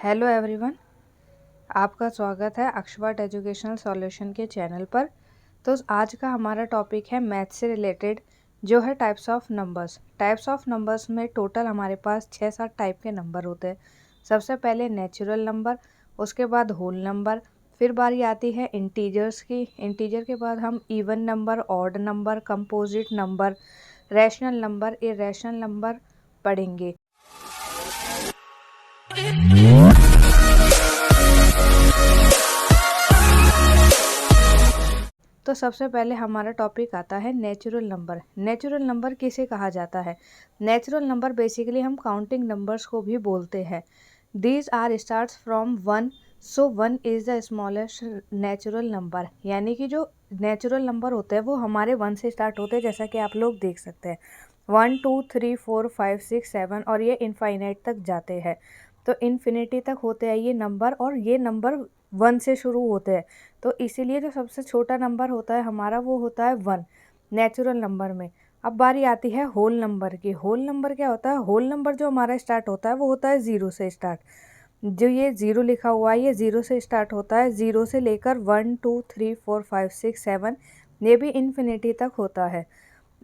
Hello everyone, आपका स्वागत है अक्षवाट एजुकेशनल सॉल्यूशन के चैनल पर। तो आज का हमारा टॉपिक है मैथ से रिलेटेड, जो है types of numbers. Types of numbers में टोटल हमारे पास 6-7 टाइप के नंबर होते हैं। सबसे पहले नेचुरल नंबर, उसके बाद होल नंबर, फिर बारी आती है इंटीजर्स की। इंटीजर के बाद हम even number, odd number, composite number, rational number, irrational number पढ़ेंगे। तो सबसे पहले हमारा टॉपिक आता है नेचुरल नंबर। नेचुरल नंबर किसे कहा जाता है? नेचुरल नंबर बेसिकली हम काउंटिंग नंबर्स को भी बोलते हैं। These are starts from 1, so 1 is the smallest natural number. यानी कि जो नेचुरल नंबर होते हैं वो हमारे 1 से स्टार्ट होते हैं, जैसा कि आप लोग देख सकते हैं 1 2 3 4 5 6 7 और ये इनफाइनाइट तक जाते हैं। तो इन्फिनिटी तक होते हैं ये नंबर, और ये नंबर 1 से शुरू होते हैं। तो इसीलिए जो सबसे छोटा नंबर होता है हमारा वो होता है 1 नेचुरल नंबर में। अब बारी आती है होल नंबर की। होल नंबर क्या होता है? होल नंबर जो हमारा स्टार्ट होता है वो होता है 0 से स्टार्ट। जो ये 0 लिखा हुआ है ये 0 से स्टार्ट होता है। 0 से लेकर 1 2 3 4 5 6 7 ये भी इन्फिनिटी तक होता है।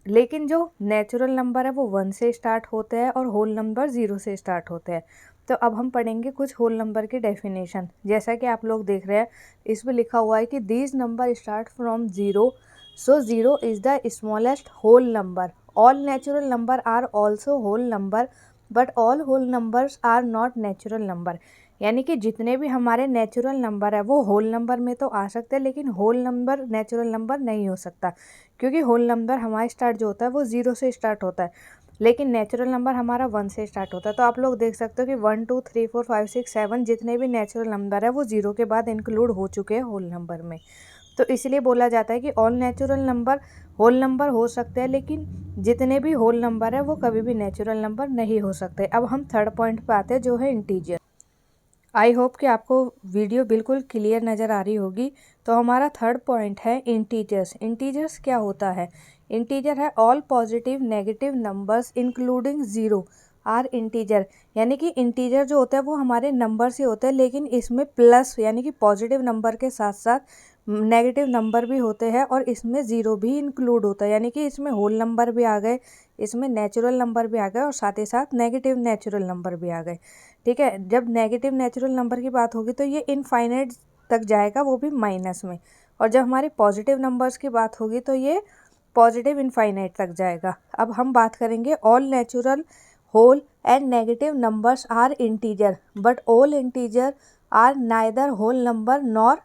लेकिन जो नेचुरल नंबर है वो 1 से स्टार्ट होते हैं और होल नंबर 0 से स्टार्ट होते हैं। तो अब हम पढ़ेंगे कुछ होल नंबर की डेफिनेशन। जैसा कि आप लोग देख रहे हैं इसमें लिखा हुआ है कि these number start from 0, so 0 is the smallest whole number. All natural number are also whole number, but all whole numbers are not natural number. यानी कि जितने भी हमारे नेचुरल नंबर है वो होल नंबर में तो आ सकते हैं, लेकिन होल नंबर नेचुरल नंबर नहीं हो सकता, क्योंकि होल नंबर हमारा स्टार्ट जो होता है वो 0 से स्टार्ट होता है, लेकिन नेचुरल नंबर हमारा 1 से स्टार्ट होता है। तो आप लोग देख सकते हो कि 1 2 3 4 5 6 7 जितने भी नेचुरल नंबर है वो 0 के बाद इंक्लूड हो चुके हैं होल नंबर में। तो इसलिए बोला जाता है कि all natural number whole number हो सकते हैं, लेकिन जितने भी होल नंबर है वो कभी भी नेचुरल नंबर नहीं हो सकते। अब हम थर्ड पॉइंट पे आते हैं, जो है इंटीजर। आई होप कि आपको वीडियो बिल्कुल क्लियर नज़र आ रही होगी। तो हमारा थर्ड पॉइंट है इंटीजर्स। इंटीजर्स क्या होता है? इंटीजर है all positive negative numbers including zero are integer. यानी कि इंटीजर जो होता है वो हमारे नंबर से होते हैं, लेकिन इसमें प्लस यानी कि पॉजिटिव नंबर के साथ साथ नेगेटिव नंबर भी होते हैं और इसमें ज़ीरो भी इंक्लूड होता है। यानी कि इसमें होल नंबर भी आ गए, इसमें नेचुरल नंबर भी आ गए और साथ ही साथ नेगेटिव नेचुरल नंबर भी आ गए। ठीक है, जब नेगेटिव नेचुरल नंबर की बात होगी तो ये इनफाइनाइट तक जाएगा, वो भी माइनस में। और जब हमारी पॉजिटिव नंबर्स की बात होगी तो ये पॉजिटिव इनफाइनाइट तक जाएगा। अब हम बात करेंगे all natural whole and negative numbers are integer, but all integer are neither whole number nor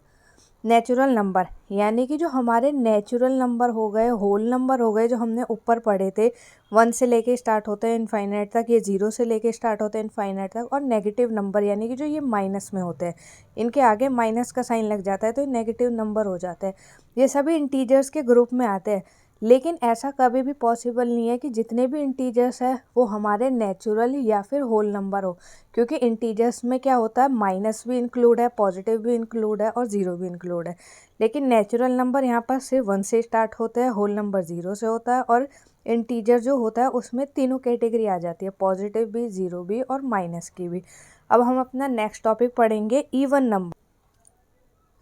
natural number. यानी कि जो हमारे नेचुरल नंबर हो गए, होल नंबर हो गए, जो हमने ऊपर पढ़े थे 1 से लेके स्टार्ट होते हैं इनफाइनाइट तक, ये 0 से लेके स्टार्ट होते हैं इनफाइनाइट तक, और नेगेटिव नंबर यानी कि जो ये माइनस में होते हैं, इनके आगे माइनस का साइन लग जाता है तो ये नेगेटिव नंबर हो जाते हैं। ये सभी इंटीजर्स के ग्रुप में आते हैं। लेकिन ऐसा कभी भी पॉसिबल नहीं है कि जितने भी इंटीजर्स है वो हमारे नेचुरल या फिर होल नंबर हो, क्योंकि इंटीजर्स में क्या होता है माइनस भी इंक्लूड है, पॉजिटिव भी इंक्लूड है और ज़ीरो भी इंक्लूड है। लेकिन नेचुरल नंबर यहाँ पर सिर्फ 1 से स्टार्ट होते हैं, होल नंबर 0 से होता है, और इंटीजर जो होता है उसमें तीनों कैटेगरी आ जाती है, पॉजिटिव भी, ज़ीरो भी और माइनस की भी। अब हम अपना नेक्स्ट टॉपिक पढ़ेंगे इवन नंबर।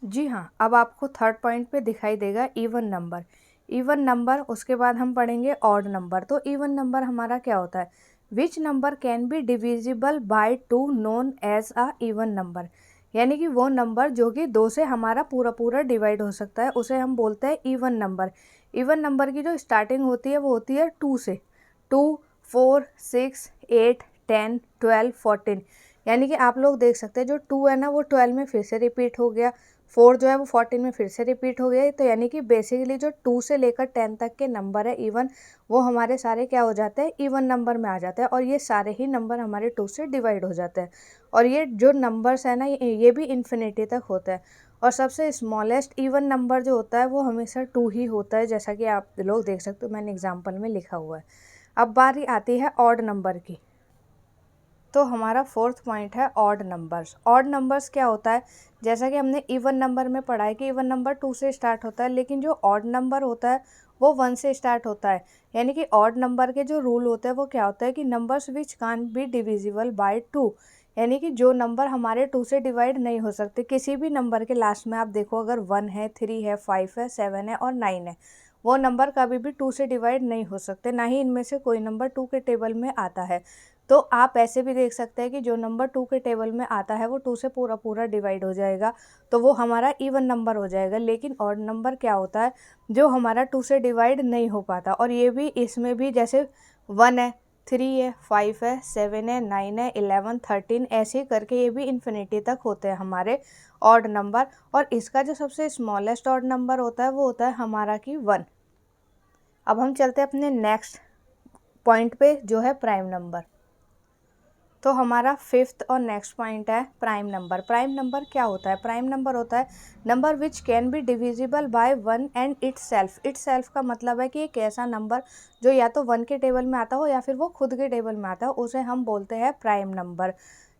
जी हाँ, अब आपको थर्ड पॉइंट पे दिखाई देगा इवन नंबर। इवन नंबर, उसके बाद हम पढ़ेंगे ऑड नंबर। तो इवन नंबर हमारा क्या होता है? Which number can be divisible by 2 known as a even number. यानी कि वो नंबर जो कि 2 से हमारा पूरा पूरा डिवाइड हो सकता है, उसे हम बोलते हैं इवन नंबर। इवन नंबर की जो स्टार्टिंग होती है वो होती है 2 से। 2 4 6 8 10 12 14। यानी कि आप लोग देख सकते हैं जो 2 है ना वो 12 में फिर से रिपीट हो गया, 4 जो है वो 14 में फिर से रिपीट हो गया। तो यानी कि बेसिकली जो 2 से लेकर 10 तक के नंबर है इवन, वो हमारे सारे क्या हो जाते हैं? इवन नंबर में आ जाते हैं, और ये सारे ही नंबर हमारे 2 से डिवाइड हो जाते हैं। और ये जो नंबर्स है ना ये भी इन्फिनिटी तक होता है। और सबसे स्मॉलेस्ट इवन नंबर जो होता है वो हमेशा 2 ही होता है, जैसा कि आप लोग देख सकते हो मैंने एग्जाम्पल में लिखा हुआ है। अब बारी आती है ऑड नंबर की। तो हमारा फोर्थ पॉइंट है ऑड नंबर्स। ऑड नंबर्स क्या होता है? जैसा कि हमने इवन नंबर में पढ़ा है कि इवन नंबर 2 से स्टार्ट होता है, लेकिन जो ऑड नंबर होता है वो 1 से स्टार्ट होता है। यानी कि ऑड नंबर के जो रूल होते हैं वो क्या होता है कि numbers which can be divisible by 2। यानी कि जो नंबर हमारे 2 से डिवाइड नहीं हो सकते। किसी भी नंबर के लास्ट में आप देखो, अगर 1 है, 3 है, 5 है, 7 है और 9 है, वो नंबर कभी भी 2 से डिवाइड नहीं हो सकते, ना ही इनमें से कोई नंबर 2 के टेबल में आता है। तो आप ऐसे भी देख सकते हैं कि जो नंबर 2 के टेबल में आता है वो 2 से पूरा पूरा डिवाइड हो जाएगा, तो वो हमारा इवन नंबर हो जाएगा। लेकिन ऑड नंबर क्या होता है, जो हमारा 2 से डिवाइड नहीं हो पाता। और ये भी, इसमें भी जैसे 1 है, 3 है, 5 है, 7 है, 9 है, 11, 13, ऐसे करके ये भी इन्फिनिटी तक होते हैं हमारे ऑड नंबर। और इसका जो सबसे स्मॉलेस्ट ऑड नंबर होता है वो होता है हमारा कि 1। अब हम चलते हैं अपने नेक्स्ट पॉइंट पे, जो है प्राइम नंबर। तो हमारा फिफ्थ और नेक्स्ट पॉइंट है प्राइम नंबर। प्राइम नंबर क्या होता है? प्राइम नंबर होता है number which can be divisible by 1 and itself. Itself का मतलब है कि एक ऐसा नंबर जो या तो 1 के टेबल में आता हो या फिर वो खुद के टेबल में आता हो, उसे हम बोलते हैं प्राइम नंबर।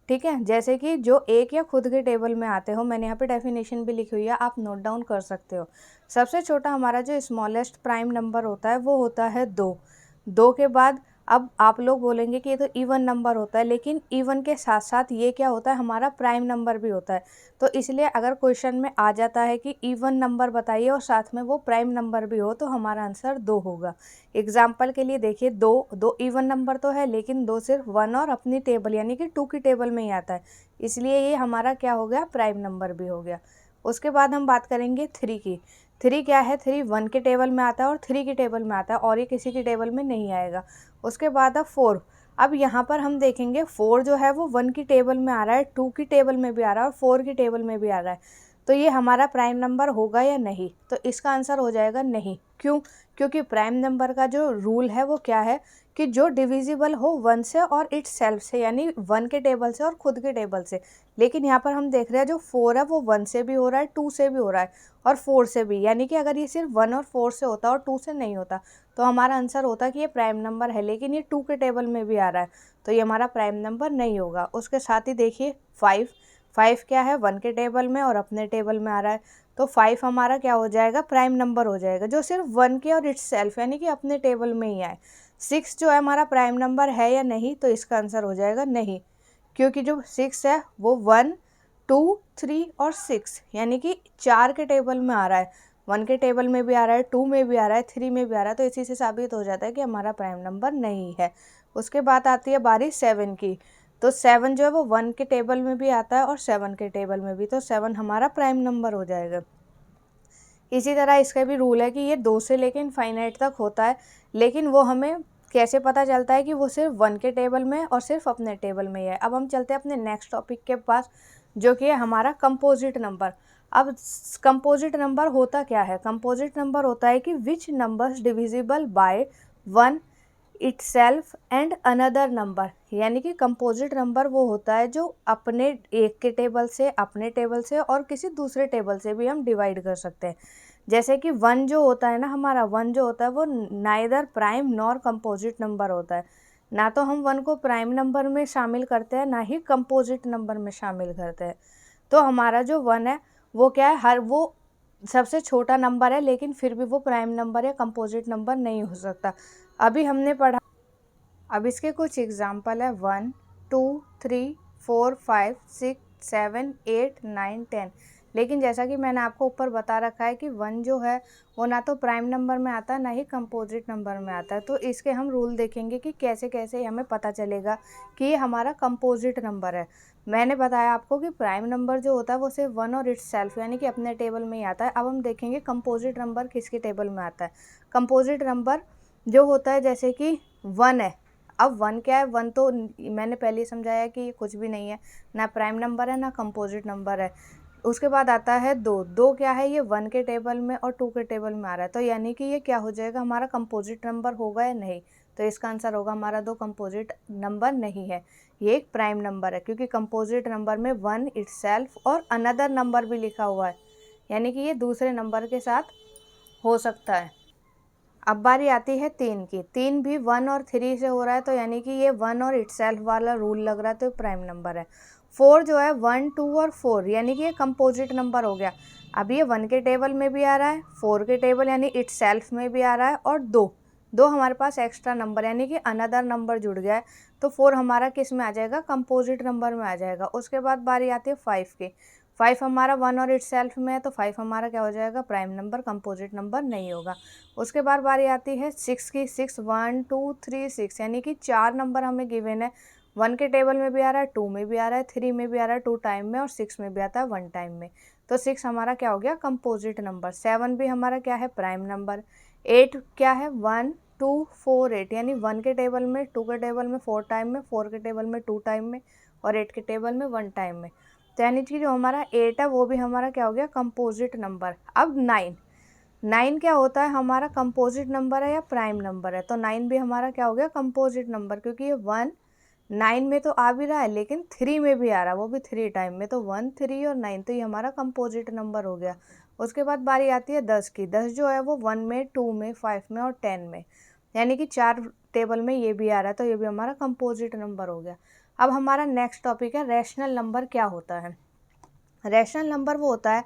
ठीक है, जैसे कि जो एक या खुद के टेबल में आते हो, मैंने यहाँ पे डेफिनेशन भी लिखी हुई है, आप नोट डाउन कर सकते हो। सबसे छोटा हमारा जो स्मॉलेस्ट प्राइम नंबर होता है वो होता है 2। 2 के बाद अब आप लोग बोलेंगे कि ये तो इवन नंबर होता है, लेकिन इवन के साथ साथ ये क्या होता है, हमारा प्राइम नंबर भी होता है। तो इसलिए अगर क्वेश्चन में आ जाता है कि इवन नंबर बताइए और साथ में वो प्राइम नंबर भी हो, तो हमारा आंसर 2 होगा। एग्जाम्पल के लिए देखिए, 2 इवन नंबर तो है, लेकिन 2 सिर्फ 1 और अपनी टेबल यानी कि 2 की टेबल में ही आता है, इसलिए ये हमारा क्या हो गया, प्राइम नंबर भी हो गया। उसके बाद हम बात करेंगे 3 की। 3 क्या है? 3 1 के टेबल में आता है और 3 की टेबल में आता है, और ये किसी की टेबल में नहीं आएगा। उसके बाद अब 4। अब यहाँ पर हम देखेंगे 4 जो है वो 1 की टेबल में आ रहा है, 2 की टेबल में भी आ रहा है और 4 की टेबल में भी आ रहा है, तो ये हमारा प्राइम नंबर होगा या नहीं? तो इसका आंसर हो जाएगा नहीं। क्यों? क्योंकि प्राइम नंबर का जो रूल है वो क्या है कि जो डिविजिबल हो 1 से और इट्स सेल्फ से, यानी 1 के टेबल से और खुद के टेबल से। लेकिन यहाँ पर हम देख रहे हैं जो 4 है वो 1 से भी हो रहा है, 2 से भी हो रहा है और 4 से भी, यानी कि अगर ये सिर्फ 1 और 4 से होता और 2 से नहीं होता तो हमारा आंसर होता कि ये प्राइम नंबर है, लेकिन ये 2 के टेबल में भी आ रहा है, तो ये हमारा प्राइम नंबर नहीं होगा। उसके साथ ही देखिए 5। 5 क्या है? 1 के टेबल में और अपने टेबल में आ रहा है, तो 5 हमारा क्या हो जाएगा, प्राइम नंबर हो जाएगा, जो सिर्फ 1 के और इट्स सेल्फ यानी कि अपने टेबल में ही आए। 6 जो है हमारा प्राइम नंबर है या नहीं? तो इसका आंसर हो जाएगा नहीं, क्योंकि जो 6 है वो 1, 2, 3 और 6 यानी कि 4 के टेबल में आ रहा है। 1 के टेबल में भी आ रहा है, 2 में भी आ रहा है, 3 में भी आ रहा है, तो इसी से साबित हो जाता है कि हमारा प्राइम नंबर नहीं है। उसके बाद आती है बारी 7 की। तो 7 जो है वो 1 के टेबल में भी आता है और 7 के टेबल में भी, तो 7 हमारा प्राइम नंबर हो जाएगा। इसी तरह इसका भी रूल है कि ये 2 से लेकर इनफाइनाइट तक होता है, लेकिन वो हमें कैसे पता चलता है कि वो सिर्फ 1 के टेबल में और सिर्फ अपने टेबल में ही है। अब हम चलते हैं अपने नेक्स्ट टॉपिक के पास, जो कि है हमारा कंपोजिट नंबर। अब कंपोजिट नंबर होता क्या है? कंपोजिट नंबर होता है कि which numbers divisible by 1 itself and another number, यानी कि कंपोजिट नंबर वो होता है जो अपने एक के टेबल से, अपने टेबल से और किसी दूसरे टेबल से भी हम डिवाइड कर सकते हैं। जैसे कि 1 जो होता है ना, हमारा 1 जो होता है वो neither prime nor composite number होता है। ना तो हम 1 को प्राइम नंबर में शामिल करते हैं, ना ही कंपोजिट नंबर में शामिल करते हैं। तो हमारा जो 1 है वो क्या है, हर वो सबसे छोटा नंबर है, लेकिन फिर भी वो प्राइम नंबर या कंपोजिट नंबर नहीं हो सकता। अभी हमने पढ़ा, अब इसके कुछ एग्जाम्पल है 1, 2, 3, 4, 5, 6, 7, 8, 9, 10। लेकिन जैसा कि मैंने आपको ऊपर बता रखा है कि 1 जो है वो ना तो प्राइम नंबर में आता है ना ही कंपोजिट नंबर में आता है, तो इसके हम रूल देखेंगे कि कैसे कैसे हमें पता चलेगा कि ये हमारा कंपोजिट नंबर है। मैंने बताया आपको कि प्राइम नंबर जो होता है वो सिर्फ 1 और इट्स सेल्फ यानी कि अपने टेबल में ही आता है। अब हम देखेंगे कंपोजिट नंबर किसके टेबल में आता है। कंपोजिट नंबर जो होता है, जैसे कि 1 है। अब 1 क्या है? 1 तो मैंने पहले ही समझाया कि ये कुछ भी नहीं है, ना प्राइम नंबर है ना कंपोजिट नंबर है। उसके बाद आता है 2। 2 क्या है? ये 1 के टेबल में और 2 के टेबल में आ रहा है, तो यानी कि ये क्या हो जाएगा, हमारा कंपोजिट नंबर होगा या नहीं? तो इसका आंसर होगा हमारा 2 कंपोजिट नंबर नहीं है, ये एक प्राइम नंबर है, क्योंकि कंपोजिट नंबर में 1 इटसेल्फ और अनदर नंबर भी लिखा हुआ है, यानी कि ये दूसरे नंबर के साथ हो सकता है। अब बारी आती है 3 की। 3 भी 1 और 3 से हो रहा है, तो यानी कि ये 1 और इटसेल्फ वाला रूल लग रहा है, तो प्राइम नंबर है। 4 जो है 1, 2 और 4 यानी कि ये कंपोजिट नंबर हो गया। अब ये 1 के टेबल में भी आ रहा है, 4 के टेबल यानी इटसेल्फ में भी आ रहा है और 2 दो हमारे पास एक्स्ट्रा नंबर यानी कि अनदर नंबर जुड़ गया है, तो 4 हमारा किस में आ जाएगा, कंपोजिट नंबर में आ जाएगा। उसके बाद बारी आती है 5 की। 5 हमारा 1 और इटसेल्फ में है, तो 5 हमारा क्या हो जाएगा, प्राइम नंबर, कंपोजिट नंबर नहीं होगा। उसके बाद बारी आती है 6 की। 6 1 2 3 6 यानी कि 4 नंबर हमें गिवन है। 1 के टेबल में भी आ रहा है, 2 में भी आ रहा है, 3 में भी आ रहा है 2 टाइम में, और 6 में भी आता है 1 टाइम में। तो 6 हमारा क्या हो गया, कंपोजिट नंबर। 7 भी हमारा क्या है, प्राइम नंबर। 8 क्या है, 1 2 4 8 यानी 1 के टेबल में, 2 के टेबल में 4 टाइम में, 4 के टेबल में 2 टाइम में, और 8 के टेबल में 1 टाइम में। तो यानी कि जो हमारा 8 है वो भी हमारा क्या हो गया, कंपोजिट नंबर। अब 9 क्या होता है, हमारा कंपोजिट नंबर है या प्राइम नंबर है, तो 9 भी हमारा क्या हो गया, कंपोजिट नंबर, क्योंकि ये 1 9 में तो आ भी रहा है लेकिन 3 में भी आ रहा है, वो भी 3 टाइम में, तो 1 3 और 9, तो ये हमारा कंपोजिट नंबर हो गया। उसके बाद बारी आती है 10 की। 10 जो है वो 1 में, 2 में, 5 में और 10 में, यानी कि 4 टेबल में ये भी आ रहा है, तो ये भी हमारा कंपोजिट नंबर हो गया। अब हमारा नेक्स्ट टॉपिक है रैशनल नंबर क्या होता है। रैशनल नंबर वो होता है,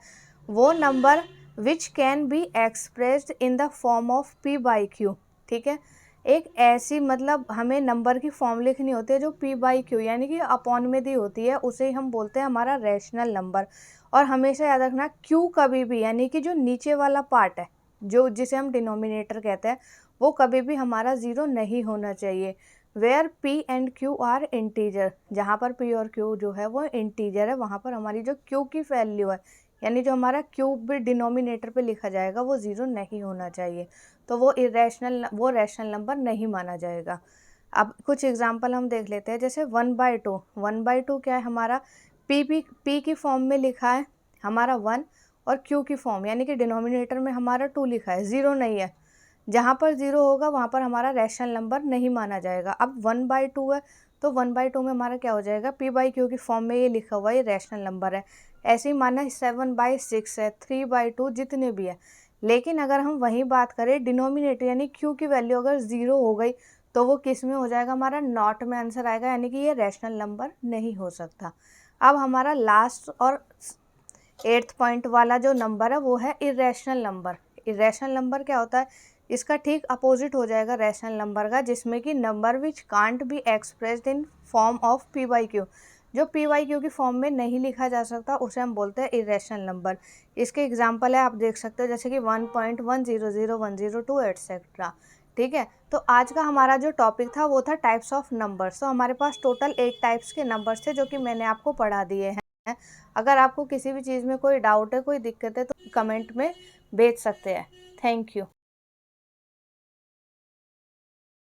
वो number which can be expressed in the form of p by Q. ठीक है, एक ऐसी मतलब हमें नंबर की फॉर्म लिखनी होती है जो p बाई क्यू यानी कि अपॉन में दी होती है, उसे ही हम बोलते हैं हमारा रैशनल नंबर। और हमेशा याद रखना, q कभी भी यानी कि जो नीचे वाला पार्ट है, जो जिसे हम डिनोमिनेटर कहते हैं, वो कभी भी हमारा ज़ीरो नहीं होना चाहिए। Where p and q are integer, जहाँ पर p और q जो है वो इंटीजर है, वहाँ पर हमारी जो q की वैल्यू है, यानी जो हमारा क्यूब भी डिनोमिनेटर पे लिखा जाएगा, वो ज़ीरो नहीं होना चाहिए, तो वो रैशनल नंबर नहीं माना जाएगा। अब कुछ एग्जांपल हम देख लेते हैं, जैसे 1/2। 1/2 क्या है हमारा, p की फॉर्म में लिखा है हमारा 1, और q की फॉर्म यानी कि डिनोमिनेटर में हमारा 2 लिखा है, ज़ीरो नहीं है। जहाँ पर ज़ीरो होगा वहाँ पर हमारा रैशनल नंबर नहीं माना जाएगा। अब 1/2 है, तो 1/2 में हमारा क्या हो जाएगा, p बाई क्यू की फॉर्म में ये लिखा हुआ है, ये रैशनल नंबर है। ऐसे ही माना 7/6 है, 3/2 जितने भी है। लेकिन अगर हम वही बात करें डिनोमिनेटर यानी q की वैल्यू अगर ज़ीरो हो गई, तो वो किस में हो जाएगा, हमारा नॉट में आंसर आएगा, यानी कि ये रैशनल नंबर नहीं हो सकता। अब हमारा लास्ट और 8th पॉइंट वाला जो नंबर है वो है इरेशनल नंबर। इरेशनल नंबर क्या होता है, इसका ठीक अपोजिट हो जाएगा रैशनल नंबर का, जिसमें कि number which can't be expressed in form of p by Q, जो p बाई क्यू की फॉर्म में नहीं लिखा जा सकता उसे हम बोलते हैं इरेशनल नंबर। इसके एग्जांपल है, आप देख सकते हो, जैसे कि 1.100 102 एट्सेट्रा। ठीक है, तो आज का हमारा जो टॉपिक था वो था टाइप्स ऑफ नंबर्स। तो हमारे पास टोटल 8 टाइप्स के नंबर्स थे जो कि मैंने आपको पढ़ा दिए हैं। अगर आपको किसी भी चीज़ में कोई डाउट है, कोई दिक्कत है, तो कमेंट में भेज सकते हैं। Thank you.